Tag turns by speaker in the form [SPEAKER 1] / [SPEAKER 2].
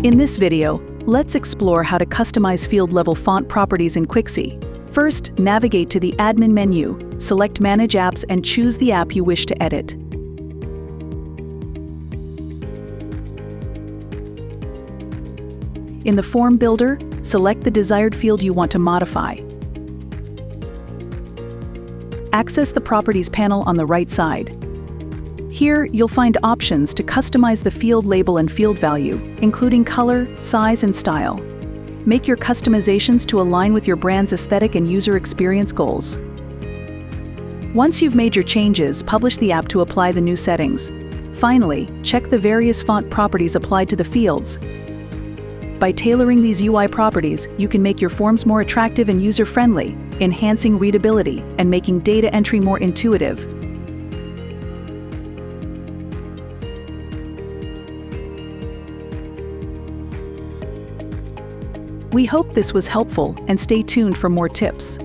[SPEAKER 1] In this video, let's explore how to customize field-level font properties in Quixy. First, navigate to the Admin menu, select Manage Apps and choose the app you wish to edit. In the Form Builder, select the desired field you want to modify. Access the Properties panel on the right side. Here, you'll find options to customize the field label and field value, including color, size, and style. Make your customizations to align with your brand's aesthetic and user experience goals. Once you've made your changes, publish the app to apply the new settings. Finally, check the various font properties applied to the fields. By tailoring these UI properties, you can make your forms more attractive and user-friendly, enhancing readability and making data entry more intuitive. We hope this was helpful and stay tuned for more tips.